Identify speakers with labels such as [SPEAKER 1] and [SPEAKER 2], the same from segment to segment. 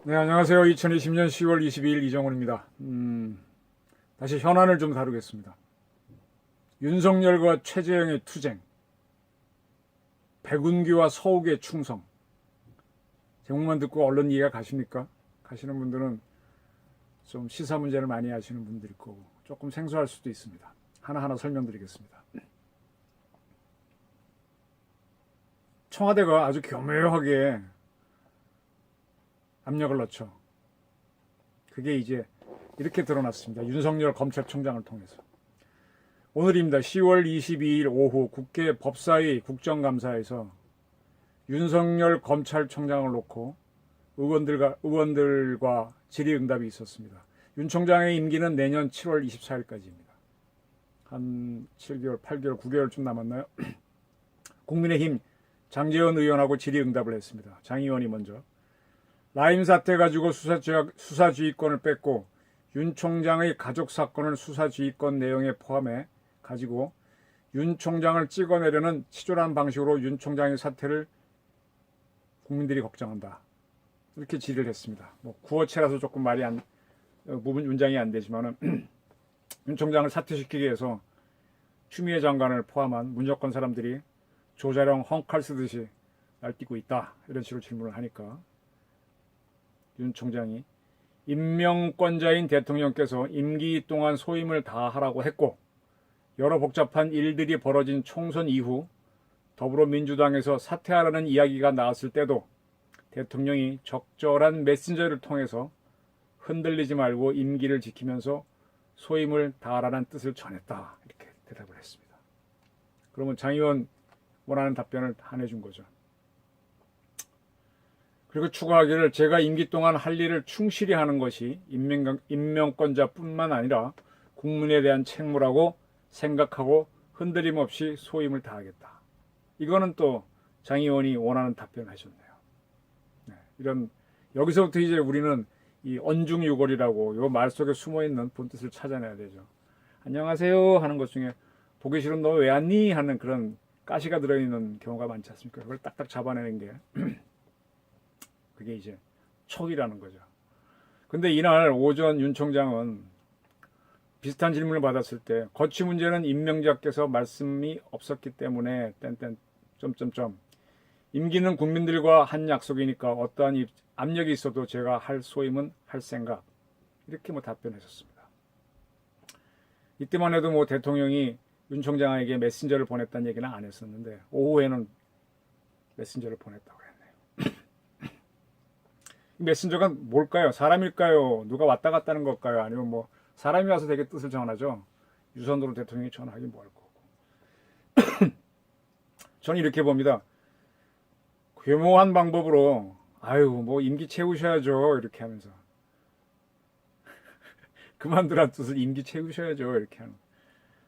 [SPEAKER 1] 네, 안녕하세요. 2020년 10월 22일 이정훈입니다. 다시 현안을 좀 다루겠습니다. 윤석열과 최재형의 투쟁, 백운기와 서욱의 충성. 제목만 듣고 얼른 이해가 가십니까? 가시는 분들은 좀 시사 문제를 많이 아시는 분들일 거고 조금 생소할 수도 있습니다. 하나하나 설명드리겠습니다. 청와대가 아주 교묘하게 압력을 넣죠. 그게 이제 이렇게 드러났습니다. 윤석열 검찰총장을 통해서. 오늘입니다. 10월 22일 오후 국회 법사위 국정감사에서 윤석열 검찰총장을 놓고 의원들과 질의응답이 있었습니다. 윤 총장의 임기는 내년 7월 24일까지입니다. 한 7개월, 8개월, 9개월쯤 남았나요? 국민의힘 장제원 의원하고 질의응답을 했습니다. 장 의원이 먼저 라임 사태 가지고 수사지휘권을 뺏고 윤 총장의 가족 사건을 수사지휘권 내용에 포함해 가지고 윤 총장을 찍어내려는 치졸한 방식으로 윤 총장의 사태를 국민들이 걱정한다. 이렇게 질의를 했습니다. 구어체라서 조금 문장이 안 되지만은 윤 총장을 사퇴시키기 위해서 추미애 장관을 포함한 문여권 사람들이 조자룡 헝칼 쓰듯이 날뛰고 있다. 이런 식으로 질문을 하니까 윤 총장이 임명권자인 대통령께서 임기 동안 소임을 다하라고 했고 여러 복잡한 일들이 벌어진 총선 이후 더불어민주당에서 사퇴하라는 이야기가 나왔을 때도 대통령이 적절한 메신저를 통해서 흔들리지 말고 임기를 지키면서 소임을 다하라는 뜻을 전했다. 이렇게 대답을 했습니다. 그러면 장 의원 원하는 답변을 안 해준 거죠. 그리고 추가하기를 제가 임기 동안 할 일을 충실히 하는 것이 임명권자뿐만 아니라 국민에 대한 책무라고 생각하고 흔들림 없이 소임을 다하겠다. 이거는 또 장 의원이 원하는 답변을 하셨네요. 네, 여기서부터 이제 우리는 이 언중유골이라고 요 말 속에 숨어있는 본뜻을 찾아내야 되죠. 안녕하세요 하는 것 중에 보기 싫은 너 왜 왔니? 하는 그런 가시가 들어있는 경우가 많지 않습니까? 그걸 딱딱 잡아내는 게 그게 이제 촉이라는 거죠. 근데 이날 오전 윤 총장은 비슷한 질문을 받았을 때 거취 문제는 임명자께서 말씀이 없었기 때문에 임기는 국민들과 한 약속이니까 어떠한 압력이 있어도 제가 할 소임은 할 생각 이렇게 답변하셨습니다. 이때만 해도 대통령이 윤 총장에게 메신저를 보냈다는 얘기는 안 했었는데 오후에는 메신저를 보냈다고 했네요. 메신저가 뭘까요? 사람일까요? 누가 왔다 갔다 하는 걸까요? 아니면 사람이 와서 되게 뜻을 전하죠. 유선으로 대통령이 전하기 뭐 할 거고. 저는 이렇게 봅니다. 교묘한 방법으로 임기 채우셔야죠. 이렇게 하면서 그만두란 뜻을 임기 채우셔야죠. 이렇게 하는.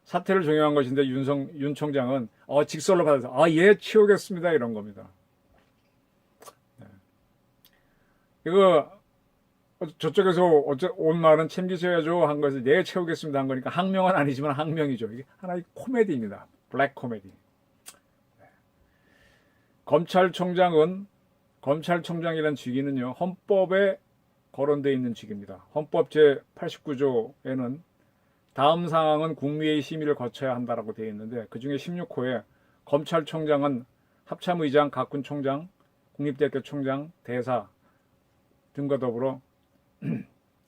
[SPEAKER 1] 사퇴를 종용한 것인데 윤 총장은 직설로 받아서 예 채우겠습니다. 이런 겁니다. 이거 저쪽에서 온 말은 챙기셔야죠 한 것을 네 채우겠습니다 한 거니까 항명은 아니지만 항명이죠. 이게 하나의 코미디입니다. 블랙 코미디. 검찰총장이라는 직위는요 헌법에 거론되어 있는 직위입니다. 헌법 제89조에는 다음 사항은 국무회의 심의를 거쳐야 한다라고 되어 있는데 그중에 16호에 검찰총장은 합참의장, 가군총장, 국립대학교총장, 대사 등과 더불어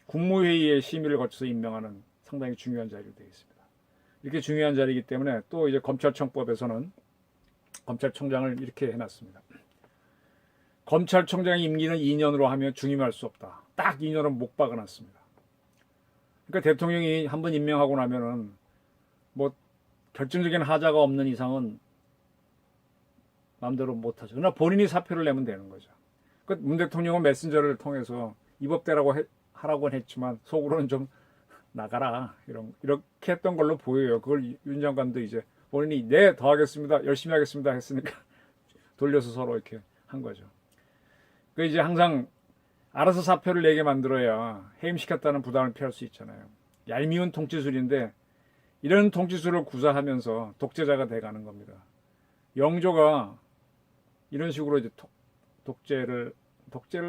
[SPEAKER 1] 국무회의의 심의를 거쳐서 임명하는 상당히 중요한 자리로 되어 있습니다. 이렇게 중요한 자리이기 때문에 또 이제 검찰청법에서는 검찰총장을 이렇게 해놨습니다. 검찰총장의 임기는 2년으로 하며 중임할 수 없다. 딱 2년은 못 박아놨습니다. 그러니까 대통령이 한번 임명하고 나면은 결정적인 하자가 없는 이상은 마음대로 못하죠. 그러나 본인이 사표를 내면 되는 거죠. 문 대통령은 메신저를 통해서 입법대라고 하라고는 했지만 속으로는 좀 나가라 이렇게 했던 걸로 보여요. 그걸 윤 장관도 이제 본인이 네 더 하겠습니다 열심히 하겠습니다 했으니까 돌려서 서로 이렇게 한 거죠. 그 이제 항상 알아서 사표를 내게 만들어야 해임시켰다는 부담을 피할 수 있잖아요. 얄미운 통치술인데 이런 통치술을 구사하면서 독재자가 돼가는 겁니다. 영조가 이런 식으로 이제 독재를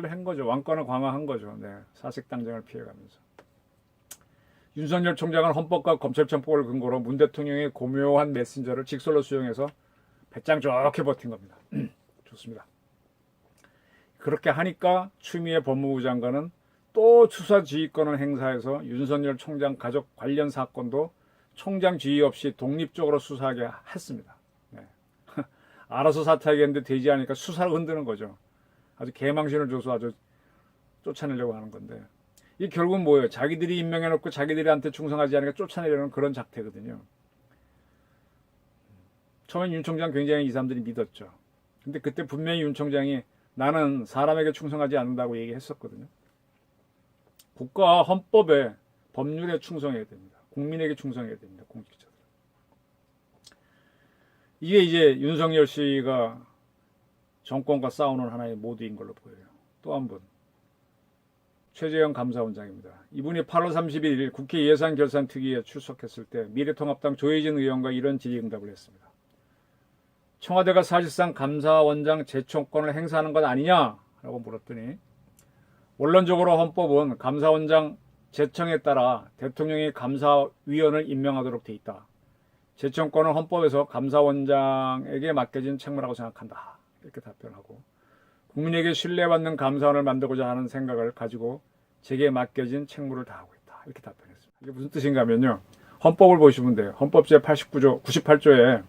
[SPEAKER 1] 한 거죠. 왕권을 강화한 거죠. 네, 사색당장을 피해가면서. 윤석열 총장은 헌법과 검찰청법을 근거로 문 대통령의 고묘한 메신저를 직설로 수용해서 배짱 좋게 버틴 겁니다. 좋습니다. 그렇게 하니까 추미애 법무부 장관은 또 수사 지휘권을 행사해서 윤석열 총장 가족 관련 사건도 총장 지휘 없이 독립적으로 수사하게 했습니다. 네. 알아서 사퇴하겠는데 되지 않으니까 수사를 흔드는 거죠. 아주 개망신을 줘서 아주 쫓아내려고 하는 건데, 이 결국은 뭐예요? 자기들이 임명해놓고 자기들한테 충성하지 않으니까 쫓아내려는 그런 작태거든요. 처음엔 윤 총장 굉장히 이 사람들이 믿었죠. 근데 그때 분명히 윤 총장이 나는 사람에게 충성하지 않는다고 얘기했었거든요. 국가 헌법에 법률에 충성해야 됩니다. 국민에게 충성해야 됩니다. 공직자들. 이게 이제 윤석열 씨가 정권과 싸우는 하나의 모드인 걸로 보여요. 또 한 분, 최재형 감사원장입니다. 이분이 8월 31일 국회 예산결산특위에 출석했을 때 미래통합당 조혜진 의원과 이런 질의응답을 했습니다. 청와대가 사실상 감사원장 제청권을 행사하는 것 아니냐라고 물었더니, 원론적으로 헌법은 감사원장 제청에 따라 대통령이 감사위원을 임명하도록 돼 있다. 제청권은 헌법에서 감사원장에게 맡겨진 책무라고 생각한다. 이렇게 답변하고, 국민에게 신뢰받는 감사원을 만들고자 하는 생각을 가지고 제게 맡겨진 책무를 다하고 있다. 이렇게 답변했습니다. 이게 무슨 뜻인가 하면요, 헌법을 보시면 돼요. 헌법 제89조, 98조에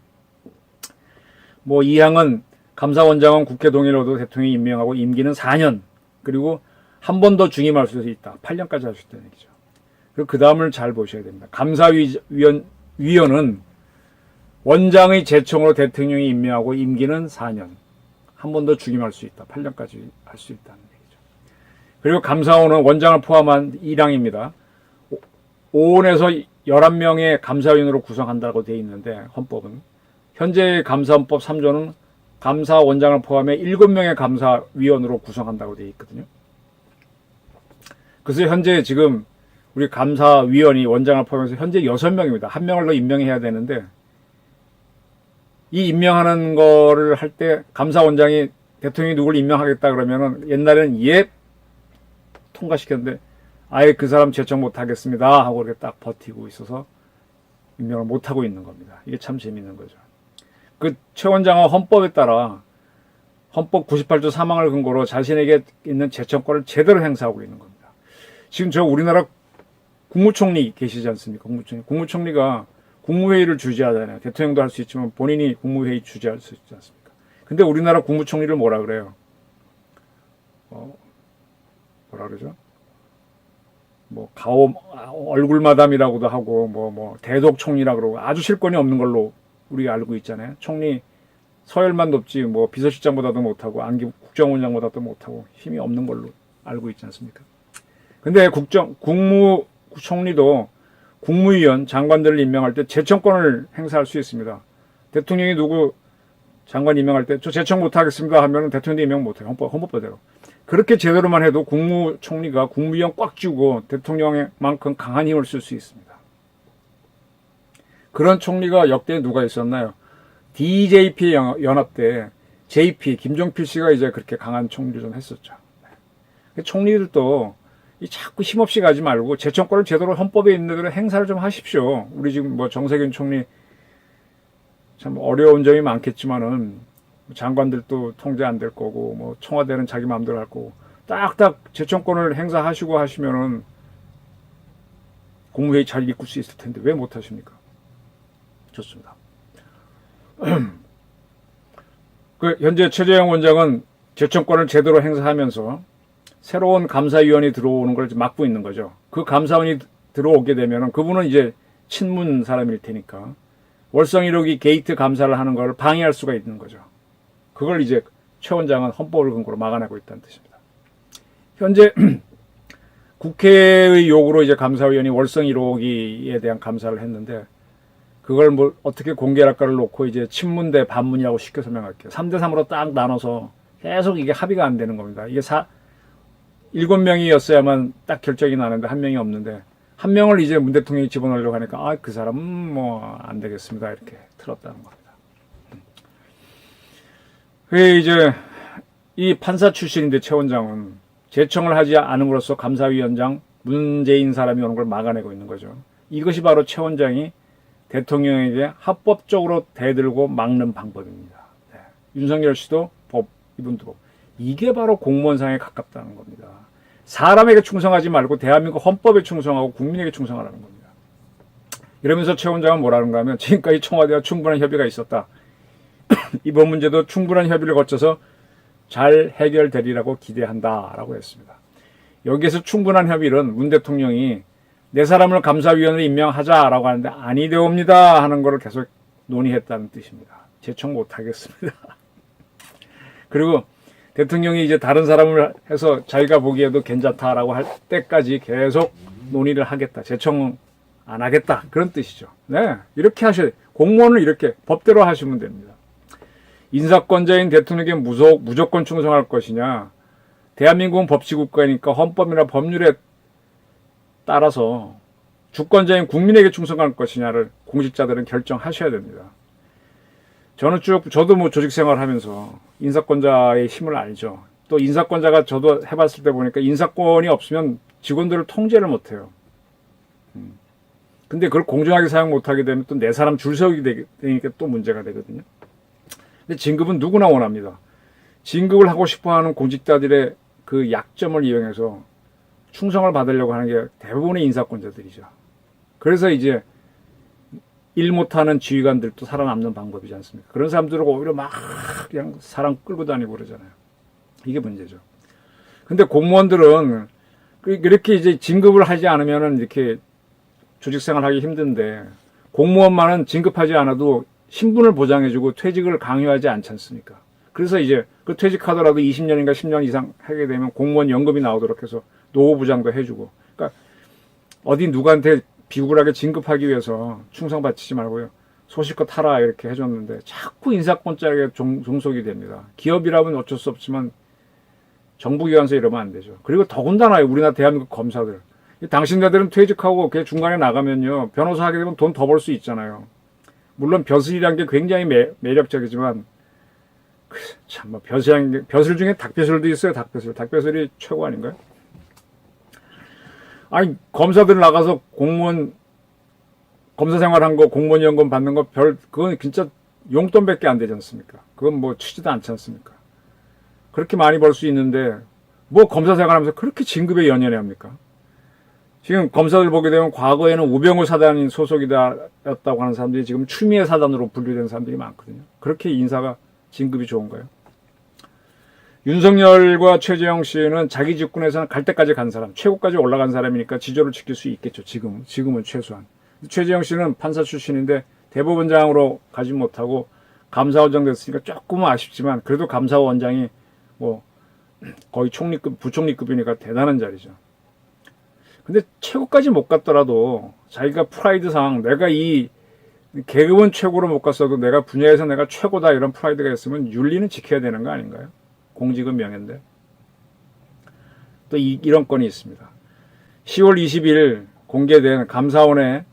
[SPEAKER 1] 뭐 2항은 감사원장은 국회 동의로도 대통령이 임명하고 임기는 4년, 그리고 한 번 더 중임할 수 있다. 8년까지 할 수 있다는 얘기죠. 그리고 그 다음을 잘 보셔야 됩니다. 감사위원은 원장의 제청으로 대통령이 임명하고 임기는 4년. 한 번 더 중임할 수 있다. 8년까지 할 수 있다는 얘기죠. 그리고 감사원은 원장을 포함한 1항입니다. 5원에서 11명의 감사위원으로 구성한다고 되어 있는데, 헌법은 현재의 감사헌법 3조는 감사원장을 포함해 7명의 감사위원으로 구성한다고 되어 있거든요. 그래서 현재 지금 우리 감사위원이 원장을 포함해서 현재 6명입니다. 1명을 더 임명해야 되는데, 이 임명하는 거를 할 때 감사원장이 대통령이 누굴 임명하겠다 그러면은 옛날에는 통과시켰는데 아예 그 사람 제청 못하겠습니다 하고 이렇게 딱 버티고 있어서 임명을 못하고 있는 겁니다. 이게 참 재밌는 거죠. 그 최 원장은 헌법에 따라 헌법 98조 3항을 근거로 자신에게 있는 제청권을 제대로 행사하고 있는 겁니다. 지금 저 우리나라 국무총리 계시지 않습니까? 국무총리가 국무회의를 주재하잖아요. 대통령도 할 수 있지만 본인이 국무회의 주재할 수 있지 않습니까? 근데 우리나라 국무총리를 뭐라 그래요? 뭐라 그러죠? 뭐 얼굴 마담이라고도 하고 대독 총리라 그러고 아주 실권이 없는 걸로 우리가 알고 있잖아요. 총리 서열만 높지 뭐 비서실장보다도 못하고 안기 국정원장보다도 못하고 힘이 없는 걸로 알고 있지 않습니까? 근데 국무총리도 국무위원 장관들을 임명할 때 제청권을 행사할 수 있습니다. 대통령이 누구 장관 임명할 때 저 제청 못하겠습니다 하면 대통령도 임명 못해요. 헌법대로. 그렇게 제대로만 해도 국무총리가 국무위원 꽉 쥐고 대통령만큼 강한 힘을 쓸 수 있습니다. 그런 총리가 역대 누가 있었나요? DJP 연합 때 JP 김종필 씨가 이제 그렇게 강한 총리를 좀 했었죠. 총리들도 자꾸 힘없이 가지 말고 제청권을 제대로 헌법에 있는 대로 행사를 좀 하십시오. 우리 지금 뭐 정세균 총리 참 어려운 점이 많겠지만은 장관들도 통제 안 될 거고 뭐 청와대는 자기 마음대로 할 거고 딱딱 제청권을 행사하시고 하시면은 국무회의 잘 이끌 수 있을 텐데 왜 못 하십니까? 좋습니다. 현재 최재형 원장은 제청권을 제대로 행사하면서 새로운 감사위원이 들어오는 걸 막고 있는 거죠. 그 감사원이 들어오게 되면 그분은 이제 친문 사람일 테니까 월성 1호기 게이트 감사를 하는 걸 방해할 수가 있는 거죠. 그걸 이제 최 원장은 헌법을 근거로 막아내고 있다는 뜻입니다. 현재 국회의 요구로 이제 감사위원이 월성 1호기에 대한 감사를 했는데 그걸 뭐 어떻게 공개할까를 놓고 이제 친문 대 반문이라고 쉽게 설명할게요. 3대 3으로 딱 나눠서 계속 이게 합의가 안 되는 겁니다. 이게 7명이었어야만 딱 결정이 나는데 1명이 없는데 한 명을 이제 문 대통령이 집어넣으려고 하니까 아, 그 사람은 뭐 안 되겠습니다. 이렇게 틀었다는 겁니다. 그 이제 이 판사 출신인데 최 원장은 제청을 하지 않음으로써 감사위원장 문재인 사람이 오는 걸 막아내고 있는 거죠. 이것이 바로 최 원장이 대통령에게 합법적으로 대들고 막는 방법입니다. 네. 윤석열 씨도 법, 이분도 법. 이게 바로 공무원상에 가깝다는 겁니다. 사람에게 충성하지 말고 대한민국 헌법에 충성하고 국민에게 충성하라는 겁니다. 이러면서 최 원장은 뭐라는가 하면 지금까지 청와대와 충분한 협의가 있었다. 이번 문제도 충분한 협의를 거쳐서 잘 해결되리라고 기대한다라고 했습니다. 여기에서 충분한 협의는 문 대통령이 내 사람을 감사위원으로 임명하자라고 하는데 아니 되옵니다 하는 것을 계속 논의했다는 뜻입니다. 제청 못하겠습니다. 그리고 대통령이 이제 다른 사람을 해서 자기가 보기에도 괜찮다라고 할 때까지 계속 논의를 하겠다. 제청 안 하겠다. 그런 뜻이죠. 네, 이렇게 하셔야 돼요. 공무원을 이렇게 법대로 하시면 됩니다. 인사권자인 대통령에게 무조건 충성할 것이냐. 대한민국은 법치국가니까 헌법이나 법률에 따라서 주권자인 국민에게 충성할 것이냐를 공직자들은 결정하셔야 됩니다. 저도 뭐 조직생활 하면서 인사권자의 힘을 알죠. 또 인사권자가 저도 해봤을 때 보니까 인사권이 없으면 직원들을 통제를 못해요. 근데 그걸 공정하게 사용 못하게 되면 또 내 사람 줄 세우게 되니까 또 문제가 되거든요. 근데 진급은 누구나 원합니다. 진급을 하고 싶어하는 공직자들의 그 약점을 이용해서 충성을 받으려고 하는 게 대부분의 인사권자들이죠. 그래서 이제 일 못하는 지휘관들도 살아남는 방법이지 않습니까? 그런 사람들은 오히려 막 그냥 사람 끌고 다니고 그러잖아요. 이게 문제죠. 근데 공무원들은 이렇게 이제 진급을 하지 않으면은 이렇게 조직생활 하기 힘든데 공무원만은 진급하지 않아도 신분을 보장해주고 퇴직을 강요하지 않지 않습니까? 그래서 이제 그 퇴직하더라도 20년인가 10년 이상 하게 되면 공무원 연금이 나오도록 해서 노후 보장도 해주고. 그러니까 어디 누구한테 비굴하게 진급하기 위해서 충성바치지 말고요. 소실껏 하라 이렇게 해줬는데 자꾸 인사권자에게 종속이 됩니다. 기업이라면 어쩔 수 없지만 정부기관에서 이러면 안 되죠. 그리고 더군다나 우리나라 대한민국 검사들. 당신네들은 퇴직하고 그게 중간에 나가면요. 변호사 하게 되면 돈 더 벌 수 있잖아요. 물론 벼슬이라는 게 굉장히 매력적이지만 참 뭐 벼슬 중에 닭벼슬도 있어요. 닭벼슬이 최고 아닌가요? 아니 검사들 나가서 공무원 검사 생활한 거 공무원 연금 받는 거 그건 진짜 용돈밖에 안 되지 않습니까? 그건 뭐 치지도 않지 않습니까? 그렇게 많이 벌 수 있는데 뭐 검사 생활하면서 그렇게 진급에 연연해 합니까? 지금 검사들 보게 되면 과거에는 우병우 사단이 소속이었다고 하는 사람들이 지금 추미애 사단으로 분류된 사람들이 많거든요. 그렇게 인사가 진급이 좋은가요? 윤석열과 최재형 씨는 자기 직군에서는 갈 때까지 간 사람, 최고까지 올라간 사람이니까 지조를 지킬 수 있겠죠. 지금은 최소한. 최재형 씨는 판사 출신인데 대법원장으로 가지 못하고 감사원장 됐으니까 조금은 아쉽지만 그래도 감사원장이 뭐 거의 총리급, 부총리급이니까 대단한 자리죠. 근데 최고까지 못 갔더라도 자기가 프라이드상 내가 이 계급은 최고로 못 갔어도 내가 분야에서 내가 최고다 이런 프라이드가 있으면 윤리는 지켜야 되는 거 아닌가요? 공직은 명예인데. 또 이런 건이 있습니다. 10월 20일 공개된 감사원의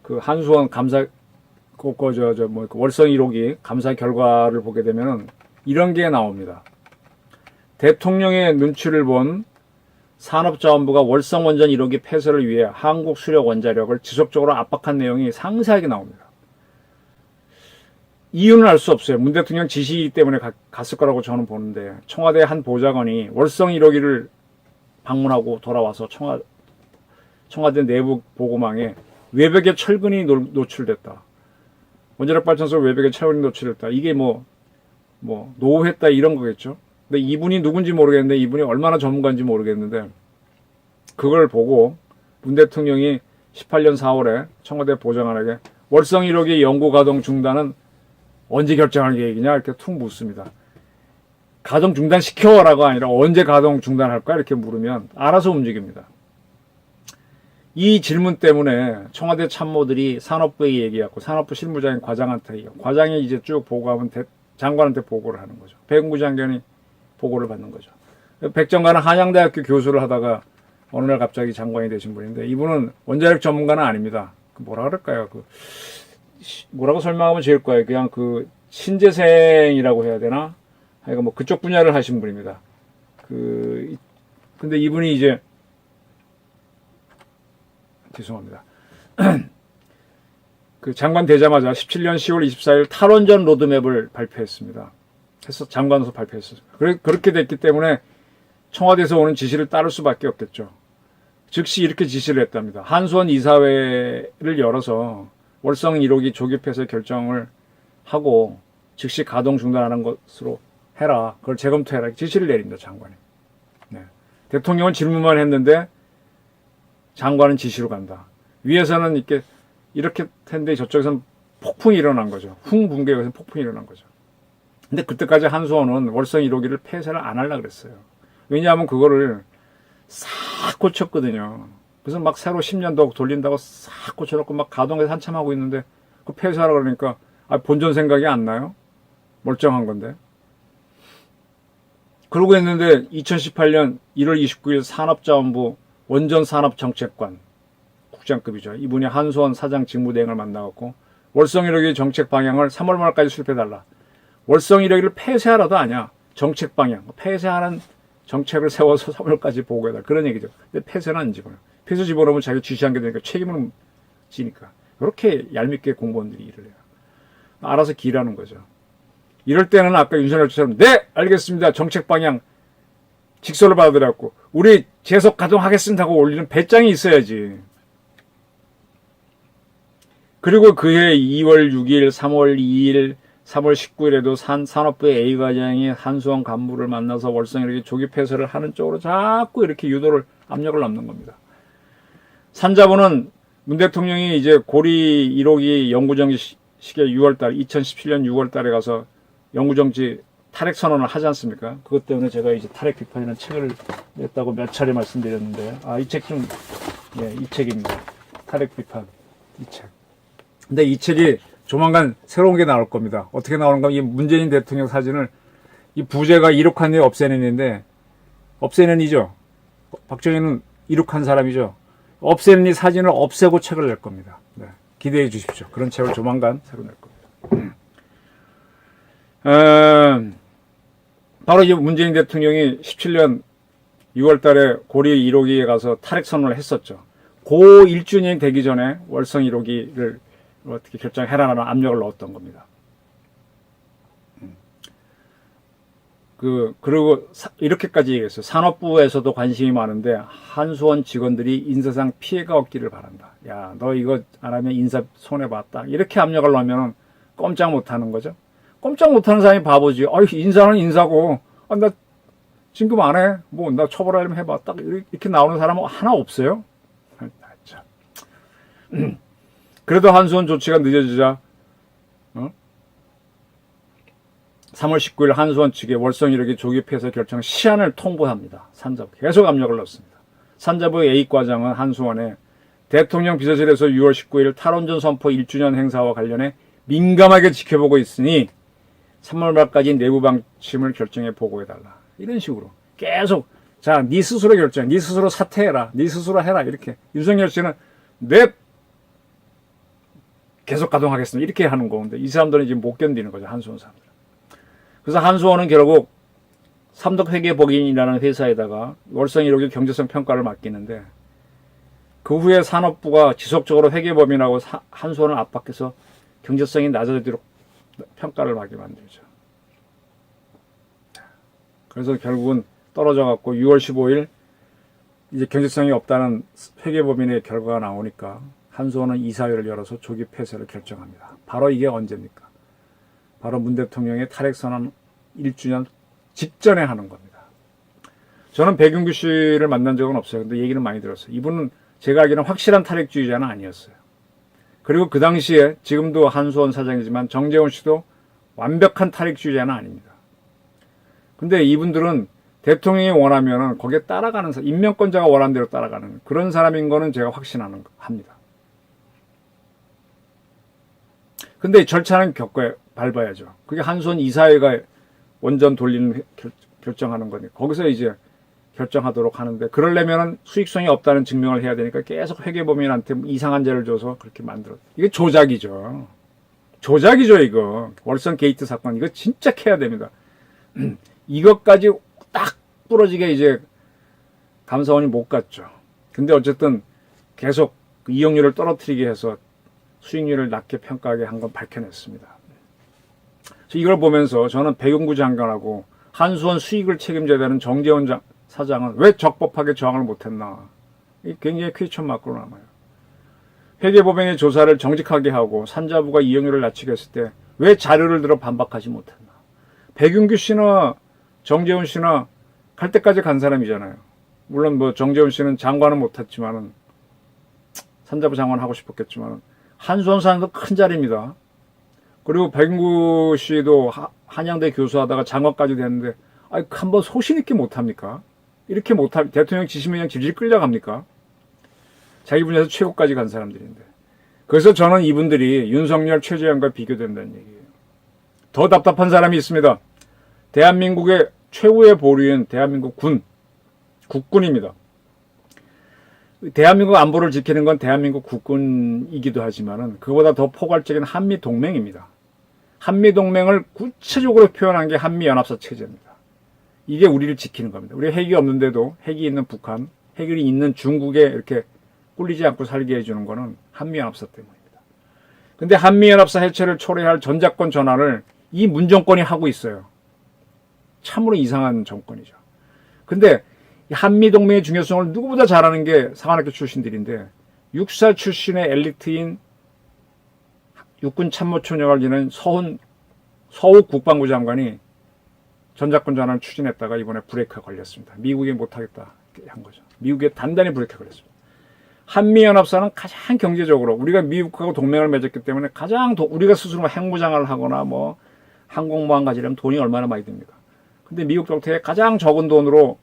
[SPEAKER 1] 그 한수원 감사 월성 1호기 감사 결과를 보게 되면은 이런 게 나옵니다. 대통령의 눈치를 본 산업자원부가 월성 원전 1호기 폐쇄를 위해 한국 수력 원자력을 지속적으로 압박한 내용이 상세하게 나옵니다. 이유는 알 수 없어요. 문 대통령 지시 때문에 갔을 거라고 저는 보는데 청와대 한 보좌관이 월성 1호기를 방문하고 돌아와서 청와대 내부 보고망에 외벽에 철근이 노출됐다. 원자력 발전소 외벽에 철근이 노출됐다. 이게 뭐 노후했다 이런 거겠죠. 근데 이분이 누군지 모르겠는데 이분이 얼마나 전문가인지 모르겠는데 그걸 보고 문 대통령이 18년 4월에 청와대 보좌관에게 월성 1호기 연구 가동 중단은 언제 결정할 계획이냐 이렇게 툭 묻습니다. 가동 중단 시켜라가 아니라 언제 가동 중단할까 이렇게 물으면 알아서 움직입니다. 이 질문 때문에 청와대 참모들이 산업부에 얘기하고 산업부 실무자인 과장한테 과장이 이제 쭉 보고하면 장관한테 보고를 하는 거죠. 백운구 장관이 보고를 받는 거죠. 백정관은 한양대학교 교수를 하다가 어느 날 갑자기 장관이 되신 분인데 이분은 원자력 전문가는 아닙니다. 뭐라 그럴까요? 뭐라고 설명하면 좋을 거예요. 그냥 신재생이라고 해야 되나? 하여간 뭐 그쪽 분야를 하신 분입니다. 근데 이분이 이제 죄송합니다. 장관 되자마자 17년 10월 24일 탈원전 로드맵을 발표했습니다. 장관으로서 발표했어요. 그렇게 됐기 때문에 청와대에서 오는 지시를 따를 수밖에 없겠죠. 즉시 이렇게 지시를 했답니다. 한수원 이사회를 열어서 월성 1호기 조기 폐쇄 결정을 하고 즉시 가동 중단하는 것으로 해라. 그걸 재검토해라. 지시를 내립니다. 장관이. 네. 대통령은 질문만 했는데 장관은 지시로 간다. 위에서는 이렇게 했는데 저쪽에서는 폭풍이 일어난 거죠. 붕괴에서 폭풍이 일어난 거죠. 근데 그때까지 한수원은 월성 1호기를 폐쇄를 안 하려고 그랬어요. 왜냐하면 그거를 싹 고쳤거든요. 그래서 막 새로 10년도 돌린다고 싹 고쳐놓고 막 가동해서 한참 하고 있는데 그 폐쇄하라고 그러니까 본전 생각이 안 나요? 멀쩡한 건데. 그러고 있는데 2018년 1월 29일 산업자원부 원전산업정책관 국장급이죠. 이분이 한수원 사장 직무대행을 만나갖고 월성 1호기 정책 방향을 3월 말까지 수립해달라. 월성 1호기를 폐쇄하라도 아니야. 정책 방향. 폐쇄하는 정책을 세워서 3월까지 보고해달라. 그런 얘기죠. 근데 폐쇄는 안 집어넣어요. 폐쇄 집어넣으면 자기가 지시한 게 되니까 책임은 지니까. 이렇게 얄밉게 공무원들이 일을 해요. 알아서 기라는 거죠. 이럴 때는 아까 윤석열 씨처럼 네! 알겠습니다. 정책 방향 직설을 받아들였고 우리 재석 가동하겠습니다 하고 올리는 배짱이 있어야지. 그리고 그해 2월 6일, 3월 2일, 3월 19일에도 산업부의 A과장이 한수원 간부를 만나서 월성 1호기 조기 폐쇄를 하는 쪽으로 자꾸 이렇게 유도를 압력을 넣는 겁니다. 산자부는 문 대통령이 이제 고리 1호기 영구정지식에 2017년 6월달에 가서 영구정지 탈핵 선언을 하지 않습니까? 그것 때문에 제가 이제 탈핵 비판이라는 책을 냈다고 몇 차례 말씀드렸는데, 이 책입니다. 탈핵 비판, 이 책. 근데 이 책이 조만간 새로운 게 나올 겁니다. 어떻게 나오는가? 이 문재인 대통령 사진을 이 부제가 이룩한 애 없애는인데, 없애는 이죠. 박정희는 이룩한 사람이죠. 없애는 이 사진을 없애고 책을 낼 겁니다. 네. 기대해 주십시오. 그런 책을 조만간 새로 낼 겁니다. 바로 이 문재인 대통령이 17년 6월 달에 고리 1호기에 가서 탈핵 선언을 했었죠. 고 1주년이 되기 전에 월성 1호기를 어떻게 결정해라라는 압력을 넣었던 겁니다. 그리고 이렇게까지 얘기했어요. 산업부에서도 관심이 많은데 한수원 직원들이 인사상 피해가 없기를 바란다. 야, 너 이거 안 하면 인사 손해봤다. 이렇게 압력을 넣으면 꼼짝 못하는 거죠. 꼼짝 못하는 사람이 바보지. 인사는 인사고, 나 진급 안 해. 나 처벌하려면 해봐. 딱 이렇게 나오는 사람은 하나 없어요. 그래도 한수원 조치가 늦어지자 3월 19일 한수원 측에 월성 1호기 조기 폐쇄 결정 시한을 통보합니다. 산자부 계속 압력을 넣습니다. 산자부 A과장은 한수원에 대통령 비서실에서 6월 19일 탈원전 선포 1주년 행사와 관련해 민감하게 지켜보고 있으니 3월 말까지 내부 방침을 결정해 보고해달라. 이런 식으로 계속 네 스스로 결정해. 네 스스로 사퇴해라. 네 스스로 해라. 이렇게 윤석열 씨는 계속 가동하겠습니다. 이렇게 하는 건데 이 사람들은 지금 못 견디는 거죠. 한수원 사람들. 그래서 한수원은 결국 삼덕회계법인이라는 회사에다가 월성 1호기 경제성 평가를 맡기는데 그 후에 산업부가 지속적으로 회계법인하고 한수원을 압박해서 경제성이 낮아지도록 평가를 하게 만들죠. 그래서 결국은 떨어져갖고 6월 15일 이제 경제성이 없다는 회계법인의 결과가 나오니까 한수원은 이사회를 열어서 조기 폐쇄를 결정합니다. 바로 이게 언제입니까? 바로 문 대통령의 탈핵선언 1주년 직전에 하는 겁니다. 저는 백윤규 씨를 만난 적은 없어요. 근데 얘기는 많이 들었어요. 이분은 제가 알기로는 확실한 탈핵주의자는 아니었어요. 그리고 그 당시에 지금도 한수원 사장이지만 정재원 씨도 완벽한 탈핵주의자는 아닙니다. 근데 이분들은 대통령이 원하면 거기에 따라가는 사람, 임명권자가 원하는 대로 따라가는 그런 사람인 거는 제가 확신합니다. 근데 절차는 밟아야죠. 그게 한수원 이사회가 원전 돌리는 결정하는 거니까 거기서 이제 결정하도록 하는데, 그러려면 수익성이 없다는 증명을 해야 되니까 계속 회계법인한테 이상한 죄를 줘서 그렇게 만들어. 이게 조작이죠. 조작이죠, 이거. 월성 게이트 사건, 이거 진짜 캐야 됩니다. 이것까지 딱 부러지게 이제 감사원이 못 갔죠. 근데 어쨌든 계속 그 이용률을 떨어뜨리게 해서 수익률을 낮게 평가하게 한 건 밝혀냈습니다. 이걸 보면서 저는 백용구 장관하고 한수원 수익을 책임져야 되는 정재원 사장은 왜 적법하게 저항을 못했나. 굉장히 퀘스천 마크로 남아요. 회계법인의 조사를 정직하게 하고 산자부가 이용률을 낮추게 했을 때 왜 자료를 들어 반박하지 못했나. 백용규 씨나 정재훈 씨나 갈 때까지 간 사람이잖아요. 물론 뭐 정재훈 씨는 장관은 못했지만은 산자부 장관 하고 싶었겠지만은 한수원 사장도 큰 자리입니다. 그리고 백용구 씨도 한양대 교수하다가 장관까지 됐는데 한번 소신 있게 못합니까? 이렇게 못하 대통령 지시면 그냥 질질 끌려갑니까? 자기 분야에서 최고까지 간 사람들인데. 그래서 저는 이분들이 윤석열, 최재형과 비교된다는 얘기예요. 더 답답한 사람이 있습니다. 대한민국의 최후의 보루인 대한민국 국군입니다. 대한민국 안보를 지키는 건 대한민국 국군이기도 하지만은 그보다 더 포괄적인 한미동맹입니다. 한미동맹을 구체적으로 표현한 게 한미연합사 체제입니다. 이게 우리를 지키는 겁니다. 우리 핵이 없는데도 핵이 있는 북한, 핵이 있는 중국에 이렇게 꿀리지 않고 살게 해주는 거는 한미연합사 때문입니다. 근데 한미연합사 해체를 초래할 전작권 전환을 이 문정권이 하고 있어요. 참으로 이상한 정권이죠. 근데 한미동맹의 중요성을 누구보다 잘 아는 게 상한학교 출신들인데 육사 출신의 엘리트인 육군참모총장을 역할을 지낸 서욱 국방부 장관이 전작권 전환을 추진했다가 이번에 브레이크가 걸렸습니다. 미국이 못하겠다 한 거죠. 미국에 단단히 브레이크가 걸렸습니다. 한미연합사는 가장 경제적으로 우리가 미국하고 동맹을 맺었기 때문에 가장 우리가 스스로 핵무장을 하거나 뭐 항공모함 가지려면 돈이 얼마나 많이 듭니까? 근데 미국 정책에 가장 적은 돈으로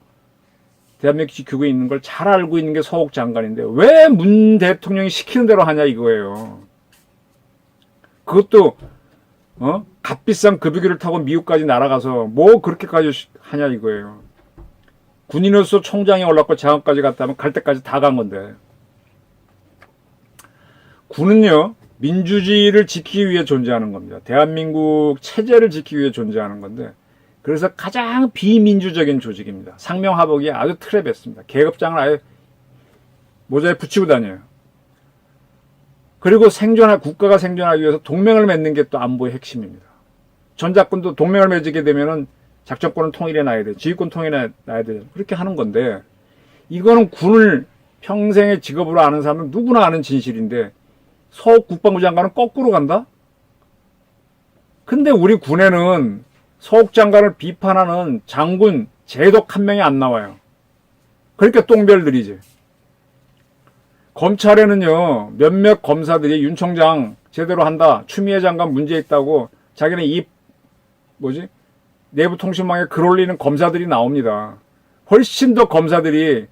[SPEAKER 1] 대한민국이 지키고 있는 걸 잘 알고 있는 게 서욱 장관인데 왜 문 대통령이 시키는 대로 하냐 이거예요. 그것도 값비싼 급유기를 타고 미국까지 날아가서 뭐 그렇게까지 하냐 이거예요. 군인으로서 총장이 올랐고 장관까지 갔다면 갈 때까지 다 간 건데. 군은요, 민주주의를 지키기 위해 존재하는 겁니다. 대한민국 체제를 지키기 위해 존재하는 건데, 그래서 가장 비민주적인 조직입니다. 상명하복이 아주 틀에 뱉습니다. 계급장을 아예 모자에 붙이고 다녀요. 그리고 국가가 생존하기 위해서 동맹을 맺는 게 또 안보의 핵심입니다. 전작권도 동맹을 맺게 되면은 작전권은 통일해 놔야 돼. 지휘권 통일해 놔야 돼. 그렇게 하는 건데, 이거는 군을 평생의 직업으로 아는 사람은 누구나 아는 진실인데, 서욱 국방부 장관은 거꾸로 간다? 근데 우리 군에는 서욱 장관을 비판하는 장군, 제독 한 명이 안 나와요. 그러니까 똥별들이지. 검찰에는요, 몇몇 검사들이 윤 총장 제대로 한다, 추미애 장관 문제 있다고 자기는 내부 통신망에 글 올리는 검사들이 나옵니다. 훨씬 더 검사들이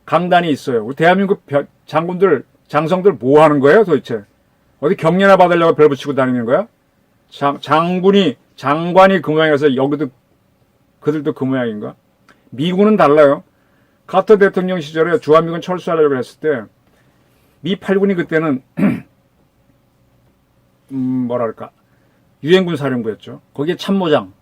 [SPEAKER 1] 강단이 있어요. 우리 대한민국 장군들, 장성들 뭐 하는 거예요 도대체? 어디 경례나 받으려고 별 붙이고 다니는 거야? 장관이 그 모양이라서 여기도 그들도 그 모양인가? 미군은 달라요. 카터 대통령 시절에 주한미군 철수하려고 했을 때 미 8군이 그때는 유엔군 사령부였죠. 거기에 참모장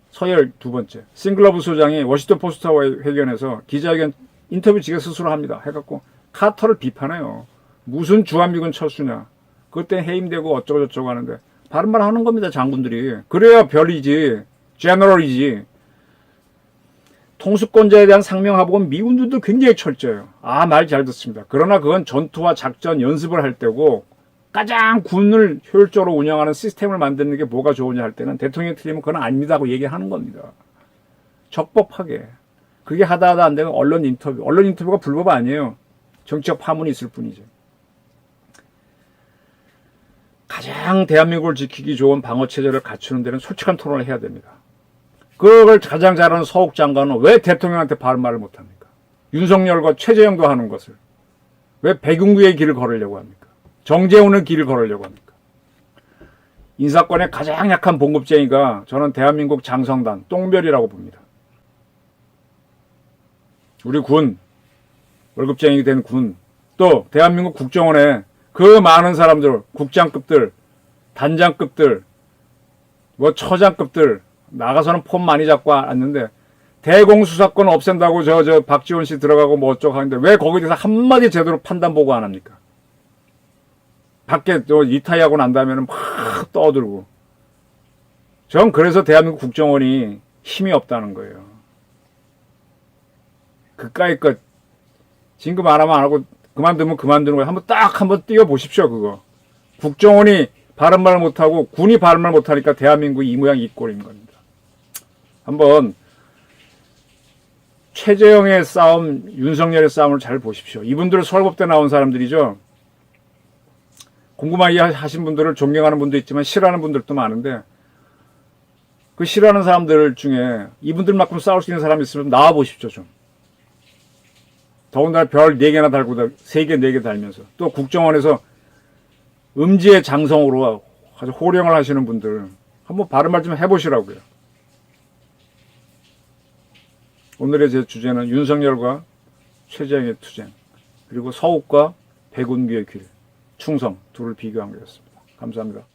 [SPEAKER 1] 서열 두 번째, 싱글러브 소장이 워싱턴 포스트와의 회견에서 기자회견 인터뷰 지가 스스로 합니다. 해갖고 카터를 비판해요. 무슨 주한미군 철수냐. 그때 해임되고 어쩌고저쩌고 하는데 바른 말 하는 겁니다. 장군들이. 그래야 별이지. 제너럴이지. 통수권자에 대한 상명하복은 미군들도 굉장히 철저해요. 말 잘 듣습니다. 그러나 그건 전투와 작전 연습을 할 때고 가장 군을 효율적으로 운영하는 시스템을 만드는 게 뭐가 좋으냐 할 때는 대통령이 틀리면 그건 아닙니다 하고 얘기하는 겁니다. 적법하게. 그게 하다 안 되면 언론 인터뷰가 불법 아니에요. 정치적 파문이 있을 뿐이죠. 가장 대한민국을 지키기 좋은 방어체제를 갖추는 데는 솔직한 토론을 해야 됩니다. 그걸 가장 잘하는 서욱 장관은 왜 대통령한테 바른 말을 못합니까? 윤석열과 최재형도 하는 것을 왜 백운구의 길을 걸으려고 합니까? 정재훈의 길을 걸으려고 합니까? 인사권의 가장 약한 봉급쟁이가 저는 대한민국 장성단 똥별이라고 봅니다. 우리 군, 월급쟁이 된 군, 또 대한민국 국정원에 그 많은 사람들, 국장급들, 단장급들, 뭐 처장급들 나가서는 폼 많이 잡고 왔는데 대공수사권 없앤다고 저 박지원 씨 들어가고 뭐 어쩌고 하는데 왜 거기에 대해서 한마디 제대로 판단 보고 안 합니까? 밖에 이타이하고 난 다음에는 막 떠들고. 전 그래서 대한민국 국정원이 힘이 없다는 거예요. 그까이 것 진급 안 하면 안 하고 그만두면 그만두는 거예요. 한번 띄워보십시오. 그거. 국정원이 바른 말 못하고 군이 바른 말 못하니까 대한민국이 이 모양 이 꼴인 겁니다. 한번 최재형의 싸움, 윤석열의 싸움을 잘 보십시오. 이분들은 서울법대 나온 사람들이죠. 궁금하게 하신 분들을 존경하는 분도 있지만 싫어하는 분들도 많은데 그 싫어하는 사람들 중에 이분들만큼 싸울 수 있는 사람이 있으면 나와 보십시오. 좀. 더군다나 별 4개나 달고 3개, 4개 달면서 또 국정원에서 음지의 장성으로 아주 호령을 하시는 분들 한번 바른 말 좀 해보시라고요. 오늘의 제 주제는 윤석열과 최재형의 투쟁, 그리고 서욱과 백운규의 길, 충성 둘을 비교한 거였습니다. 감사합니다.